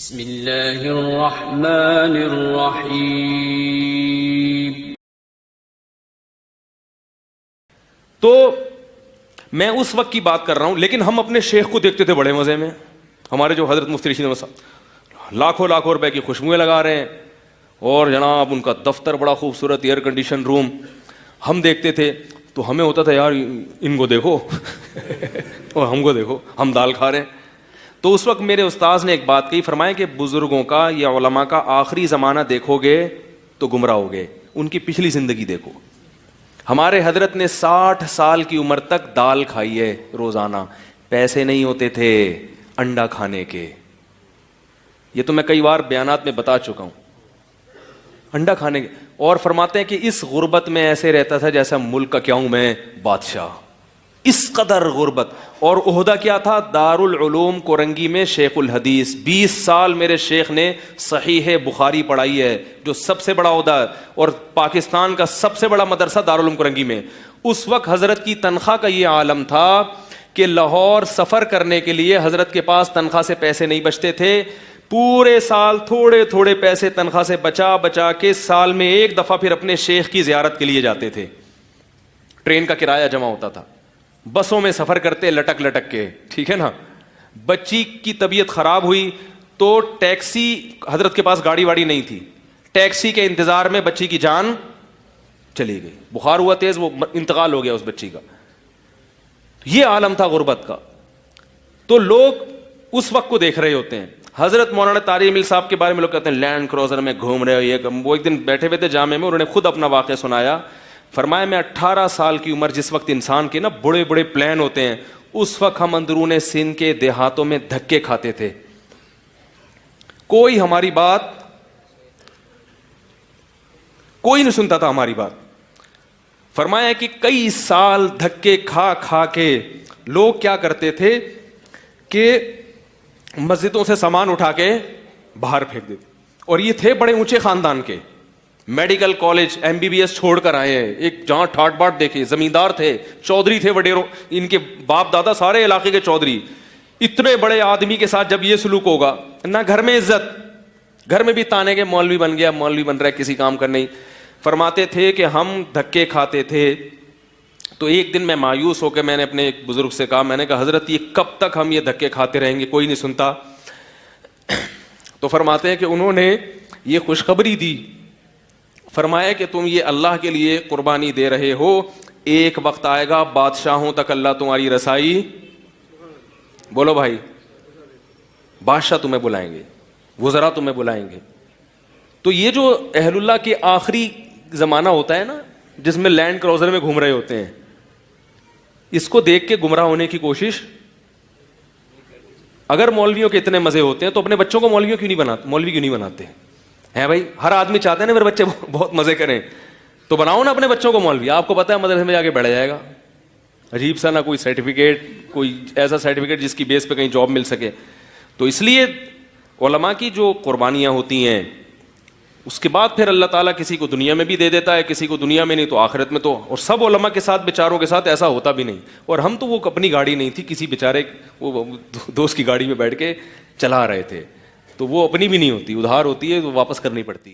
بسم اللہ الرحمن الرحیم۔ تو میں اس وقت کی بات کر رہا ہوں، لیکن ہم اپنے شیخ کو دیکھتے تھے بڑے مزے میں۔ ہمارے جو حضرت مفتی رشید احمد صاحب لاکھوں لاکھوں روپے کی خوشبوئیں لگا رہے ہیں، اور جناب ان کا دفتر بڑا خوبصورت، ایئر کنڈیشن روم۔ ہم دیکھتے تھے تو ہمیں ہوتا تھا یار ان کو دیکھو اور ہم کو دیکھو، ہم دال کھا رہے ہیں۔ تو اس وقت میرے استاذ نے ایک بات کہی، فرمایا کہ بزرگوں کا یا علماء کا آخری زمانہ دیکھو گے تو گمراہ ہوگے، ان کی پچھلی زندگی دیکھو۔ ہمارے حضرت نے 60 سال کی عمر تک دال کھائی ہے روزانہ، پیسے نہیں ہوتے تھے انڈا کھانے کے۔ یہ تو میں کئی بار بیانات میں بتا چکا ہوں، انڈا کھانے کے۔ اور فرماتے ہیں کہ اس غربت میں ایسے رہتا تھا جیسا ملک کا کیا ہوں میں بادشاہ، اس قدر غربت۔ اور عہدہ کیا تھا؟ دارالعلوم کورنگی میں شیخ الحدیث۔ 20 سال میرے شیخ نے صحیح بخاری پڑھائی ہے، جو سب سے بڑا عہدہ ہے، اور پاکستان کا سب سے بڑا مدرسہ دارالعلوم کورنگی میں۔ اس وقت حضرت کی تنخواہ کا یہ عالم تھا کہ لاہور سفر کرنے کے لیے حضرت کے پاس تنخواہ سے پیسے نہیں بچتے تھے۔ پورے سال تھوڑے تھوڑے پیسے تنخواہ سے بچا بچا کے سال میں ایک دفعہ پھر اپنے شیخ کی زیارت کے لیے جاتے تھے۔ ٹرین کا کرایہ جمع ہوتا تھا، بسوں میں سفر کرتے لٹک لٹک کے، ٹھیک ہے نا۔ بچی کی طبیعت خراب ہوئی تو ٹیکسی، حضرت کے پاس گاڑی واڑی نہیں تھی، ٹیکسی کے انتظار میں بچی کی جان چلی گئی، بخار ہوا تیز، وہ انتقال ہو گیا اس بچی کا۔ یہ عالم تھا غربت کا۔ تو لوگ اس وقت کو دیکھ رہے ہوتے ہیں۔ حضرت مولانا طارق مل صاحب کے بارے میں لوگ کہتے ہیں لینڈ کروزر میں گھوم رہے ہو، یہ وہ ایک دن بیٹھے ہوئے تھے جامع میں، انہوں نے خود اپنا واقعہ سنایا۔ فرمایا میں 18 سال کی عمر، جس وقت انسان کے نا بڑے بڑے پلان ہوتے ہیں، اس وقت ہم اندرون سندھ کے دیہاتوں میں دھکے کھاتے تھے، کوئی ہماری بات، کوئی نہیں سنتا تھا ہماری بات۔ فرمایا کہ کئی سال دھکے کھا کھا کے لوگ کیا کرتے تھے کہ مسجدوں سے سامان اٹھا کے باہر پھینک دیتے، اور یہ تھے بڑے اونچے خاندان کے، میڈیکل کالج MBBS چھوڑ کر آئے ہیں، ایک جہاں ٹھاٹ باٹ دیکھے، زمیندار تھے، چودھری تھے وڈیروں، ان کے باپ دادا سارے علاقے کے چودھری۔ اتنے بڑے آدمی کے ساتھ جب یہ سلوک ہوگا، نہ گھر میں عزت، گھر میں بھی تانے کے مولوی بن گیا، مولوی بن رہا ہے، کسی کام کا نہیں۔ فرماتے تھے کہ ہم دھکے کھاتے تھے۔ تو ایک دن میں مایوس ہو کے میں نے اپنے ایک بزرگ سے کہا، میں نے کہا حضرت یہ کب تک ہم یہ دھکے کھاتے رہیں گے، کوئی نہیں سنتا؟ تو فرماتے ہیں کہ انہوں نے یہ خوشخبری دی، فرمایا کہ تم یہ اللہ کے لیے قربانی دے رہے ہو، ایک وقت آئے گا بادشاہوں تک اللہ تمہاری رسائی، بولو بھائی، بادشاہ تمہیں بلائیں گے، وزراء تمہیں بلائیں گے۔ تو یہ جو اہل اللہ کے آخری زمانہ ہوتا ہے نا، جس میں لینڈ کروزر میں گھوم رہے ہوتے ہیں، اس کو دیکھ کے گمراہ ہونے کی کوشش۔ اگر مولویوں کے اتنے مزے ہوتے ہیں تو اپنے بچوں کو مولوی کیوں نہیں بناتے ہیں بھائی؟ ہر آدمی چاہتے ہیں نا میرے بچے بہت مزے کریں، تو بناؤ نا اپنے بچوں کو مولوی۔ آپ کو پتہ ہے مدرسے میں جا کے بیٹھ جائے گا، عجیب سا، نہ کوئی سرٹیفکیٹ، کوئی ایسا سرٹیفکیٹ جس کی بیس پہ کہیں جاب مل سکے۔ تو اس لیے علماء کی جو قربانیاں ہوتی ہیں، اس کے بعد پھر اللہ تعالیٰ کسی کو دنیا میں بھی دے دیتا ہے، کسی کو دنیا میں نہیں تو آخرت میں۔ تو اور سب علماء کے ساتھ، بیچاروں کے ساتھ ایسا ہوتا بھی نہیں۔ اور ہم تو وہ اپنی گاڑی نہیں تھی، کسی بیچارے وہ دوست کی گاڑی میں بیٹھ کے چلا رہے تھے، تو وہ اپنی بھی نہیں ہوتی، ادھار ہوتی ہے تو واپس کرنی پڑتی ہے۔